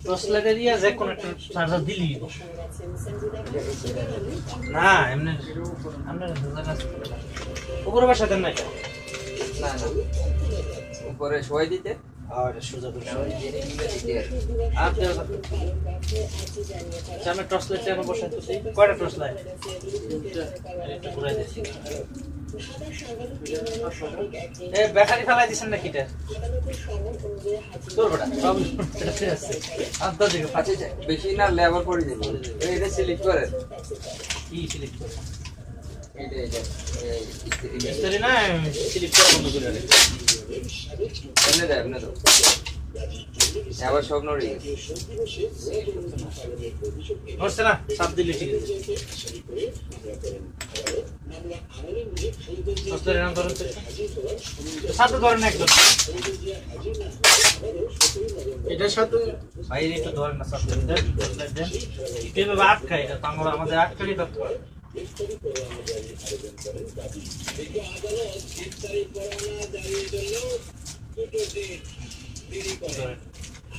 Torch লাইটের ইয়া যে কোন একটা চার্জার দিলি না এমনি আমরা উপরে বাসা দেন না না না উপরে শোয় দিতে আর সোজা করে আমি টর্চ লাইট এখন বসাইতেছি কয়টা টর্চ লাইট এটা ঘুরাই দিচ্ছি এ ব্যাটারি ফেলাই দিছেন নাকি এটা তোর বড়া সব এটা ঠিক আছে আদা দিকে আচ্ছা বেশি না লেবার করে দেব এটা সিলেক্ট করে কি সিলেক্ট করে এটা ইস্তেরি না সিলেক্ট করে বন্ধ করে রাখে এনে দেব না তো আবার সব নড়ে নড়ছে না সাপ দিলে ঠিক আছে ইস্তেরি নাম ধরুন সাথে ধরেন একদম এটার সাথে ভাই একটু ধরেন না সাথে দেন এভাবে আটকায় এটা আমরা আমাদের আটকাই করতে পারি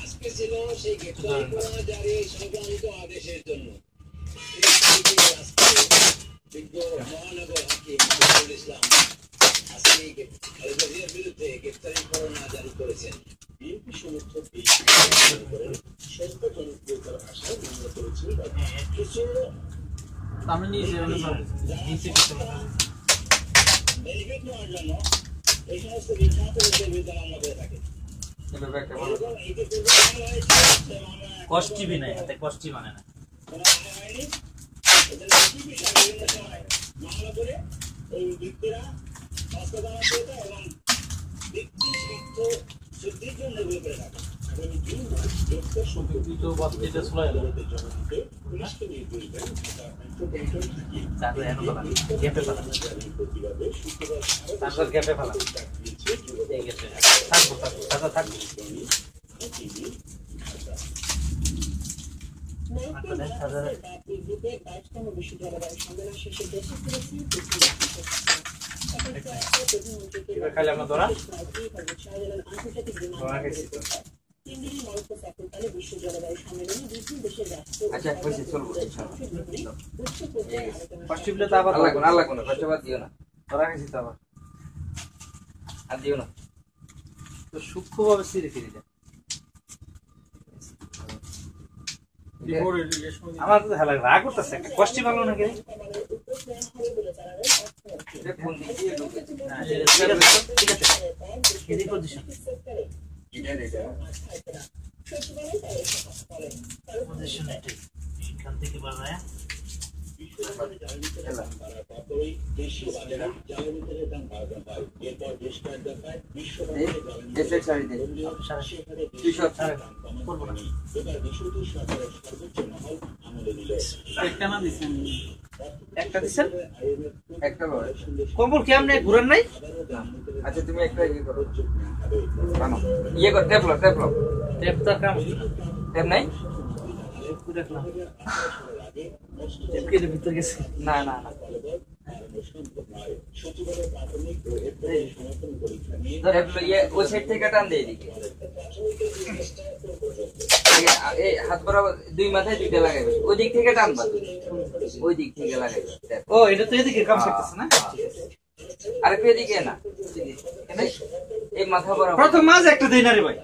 আজকে ছিল সেই গ্রেফতারি পরোয়ানা জারি সংক্রান্ত আদেশের জন্য বিজ্ঞ মহানগর হাকিম নজরুল ইসলাম আজকে খালেদা জিয়ার বিরুদ্ধে গ্রেফতারি পরোয়ানা জারি করেছেন। বিএনপি সমর্থক এই সরকার জনপ্রিয়তার আশায় মামলা করেছিল আমি নিজে নেওয়ার জন্য এই সমস্ত বিখ্যাত লোকদের বিরুদ্ধে মামলা করে থাকে। কষ্টি নাই হাতে কষ্টি মানে না মামলা করে এই ব্যক্তিরা হস্তদান এবং ব্যক্তি স্বার্থ সিদ্ধির জন্য এগুলো করে থাকে। আগামী 2 মাস গ্রেফতার সম্পর্কিত বাচ্চাটা ছড়ায় পুলিশকে নির্দেশ দেন মেট্রোপলিটন হাকিম প্রতিবাদে শুক্রবার গ্যাপে ফেলা থাকবো খাইলে আমরা ধরা আচ্ছা কইছি চলবো ফার্স্ট টিপলে তো আবার লাগবে না ফার্স্ট বার দিও না ধরা গেছি তো আবার আর দিও না তো সূক্ষ্মভাবে সিরে ফিরে যায় আমার তো ভালো রাগ করতেছে কষ্টি ভালো নাকি ফোন দিয়ে ঢুকেছে ঠিক আছে এদিক পজিশন পজিশন এটাই এখান থেকে বানায় একটা দিচ্ছেন একটা লয় কম্বল কি আপনি ঘুরেন নাই আচ্ছা তুমি একটা ইয়ে করো বানো ইয়ে কর ট্যাপ লো ট্যাপটা কাম ট্যাপ নাই দেখলাম ট্যাপকে ভিতরে গেছে না ওই সাইড থেকে টান দিয়ে দিকে হাত বরাবর দুই মাথায় দুইটা লাগাইবে ওই দিক থেকে টানবা ওই দিক থেকে লাগাইবে ও এটা তো এদিকে কাম করতেছে না আরে এদিকে না এই মাথা বরাবর প্রথম মাঝে একটা দেই না রে ভাই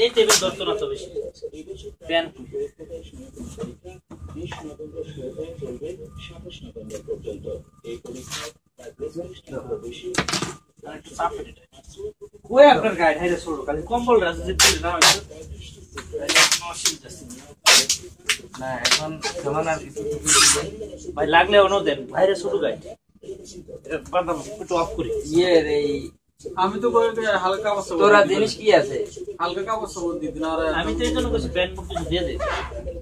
এই টেবিল ধরতো না তো বেশি প্যান 20 নভেম্বর চলবে 27 নভেম্বর পর্যন্ত। এই পরীক্ষায় প্রায় 45 বেশি কই আপনার গাইড হাইরে ছোড়ো খালি কম্বল রাজু যে দিল না হইছে না এখন সমান আর কিছু ভাই লাগলে অন্য দেন ভাইরে ছোট গাইড এটা বাদাম একটু অফ করি ইয়ে রে আমি তো কই হালকা অবস্থা তোরা জিনিস কি আছে হালকা অবস্থা দিদি না আমি তো এইজন্য কইছি প্যান্ট মুখ কিছু দিয়ে দে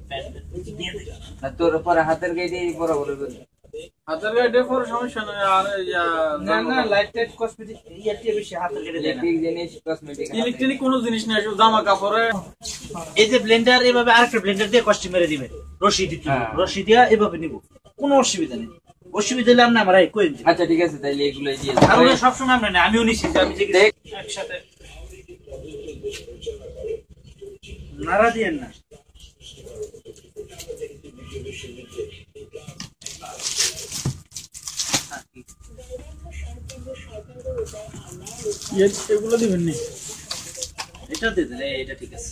প্যান্ট দিয়ে দে না তোর পরে হাতের গাইডে বরাবর হাতের গাইডে পরে সমস্যা নাই আর না লাইট টাইট কসমেটিক ইয়াতে বেশি হাতের গাইডে দেন ইলেকট্রিক জিনিস কসমেটিক ইলেকট্রিক কোনো জিনিস নাই শুধু জামা কাপড়ে এই যে ব্লেন্ডার এভাবে আরেকটা ব্লেন্ডার দিয়ে কষ্ট মেরে দিবে রশি দিতে রশি দিয়া এভাবে নিব কোনো অসুবিধা নেই অসুবিধা হলে আমরা কই আচ্ছা ঠিক আছে তাইলে এগুলাই দিয়ে আর সব সময় আমরা না আমিও নিছি যে আমি যে একসাথে নাড়া দিয়েন না। এগুলো দিবেন নি? এটা দিয়ে দিলে এটা ঠিক আছে।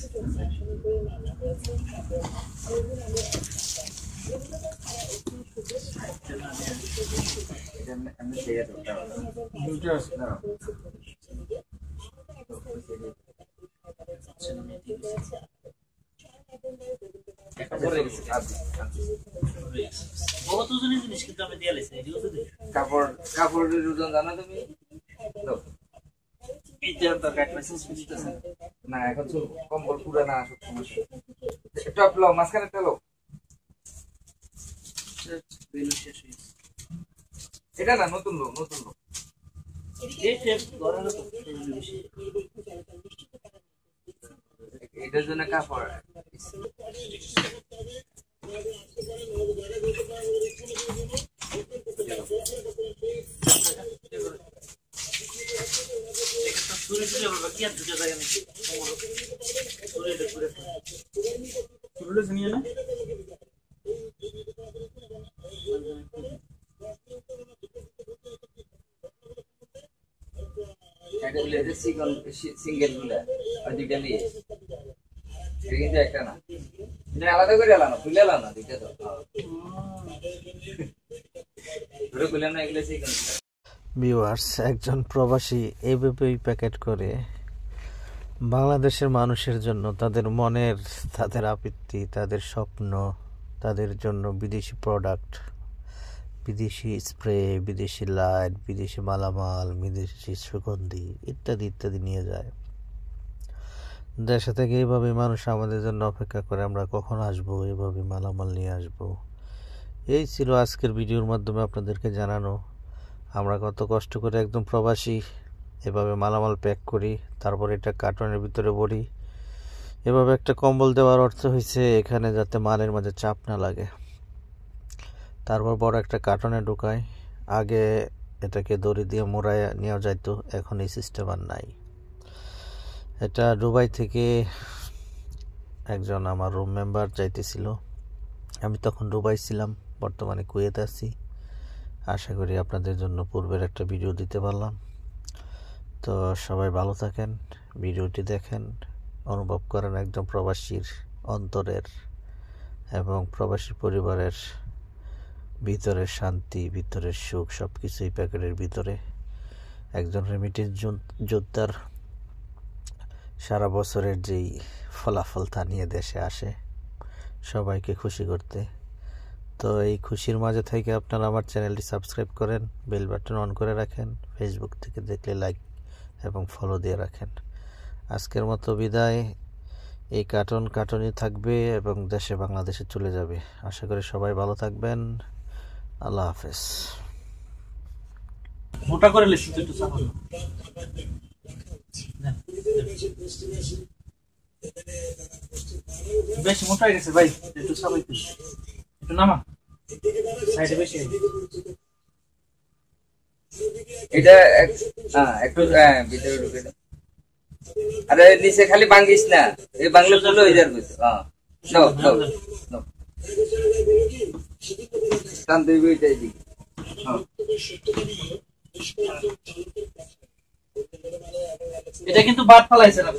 দুটো আছে। কতজনের জিনিস কিন্তু আমি দিয়ে লাইছি, এদিকে তো দিই। কাপড়ের ওজন জানো তুমি? এই যে তো কাট মেসেজ বুঝতেছেন না, এখন তো কম্বল পুরো না, সব সমস্যা। টপ লো, মাঝখানে লো। বেলু শেষ হয়ে গেছে। এটা না, নতুন লো। এই টেপ ধরানো তো বেশি। এটার জন্য কাপড় চুরুলে নিয়ে না? সিঙ্গেল গুলা আর দুইটা দিয়ে কিন্তু একটা না, আলাদা করে এলানো, খুলে এলানো দুইটা তো খুলে না, এগুলো সিঙ্গেল। ভিউয়ার্স, একজন প্রবাসী এইভাবেই প্যাকেট করে বাংলাদেশের মানুষের জন্য তাদের মনের, তাদের আপত্তি, তাদের স্বপ্ন, তাদের জন্য বিদেশি প্রোডাক্ট, বিদেশি স্প্রে, বিদেশি লাইট, বিদেশি মালামাল, বিদেশি সুগন্ধি ইত্যাদি ইত্যাদি নিয়ে যায়। দেশে থেকে এইভাবে মানুষ আমাদের জন্য অপেক্ষা করে আমরা কখন আসবো, এইভাবে মালামাল নিয়ে আসবো। এই ছিল আজকের ভিডিওর মাধ্যমে আপনাদেরকে জানানো আমরা কত কষ্ট করে একদম প্রবাসী এভাবে মালামাল প্যাক করি, তারপর এটা কার্টনের ভিতরে ভরি। এভাবে একটা কম্বল দেওয়ার অর্থ হয়েছে এখানে যাতে মালের মাঝে চাপ না লাগে। তারপর বড় একটা কার্টনে ঢুকাই। আগে এটাকে দড়ি দিয়ে মোড়ায় নেওয়া যাইতো, এখন এই সিস্টেম আর নাই। এটা দুবাই থেকে একজন আমার রুম মেম্বার যাইতেছিল, আমি তখন দুবাই ছিলাম, বর্তমানে কুয়েতে আছি। আশা করি আপনাদের জন্য পূর্বের একটা ভিডিও দিতে পারলাম। তো সবাই ভালো থাকেন, ভিডিওটি দেখেন, অনুভব করেন একজন প্রবাসীর অন্তরের এবং প্রবাসী পরিবারের ভিতরের শান্তি, ভিতরের সুখ, সব কিছুই প্যাকেটের ভিতরে। একজন রেমিটেন্স যোদ্ধার সারা বছরের যেই ফলাফল তা নিয়ে দেশে আসে সবাইকে খুশি করতে। তো এই খুশির মাঝে থেকে আপনারা আমার চ্যানেলটি সাবস্ক্রাইব করেন, বেল বাটন অন করে রাখেন, ফেসবুক থেকে দেখলে লাইক এবং ফলো দিয়ে রাখেন। আজকের মতো বিদায়। এই কার্টনই থাকবে এবং দেশে বাংলাদেশে চলে যাবে। আশা করি সবাই ভালো থাকবেন। আল্লাহ হাফেজ। মোটা করে লিখছি তো একটু চাপা বেশি মোটা হয়ে গেছে ভাই, একটু চাপাই একটু নামা সাইডে বেশি। এটা একটু ভিতরে ঢুকে দাও। আরে নিচে খালি ভাঙিস না, এই বাংলা ফুল হয়ে যাবে। টান দিবি এটাই দিকে। এটা কিন্তু বাদ ফালাইছে না।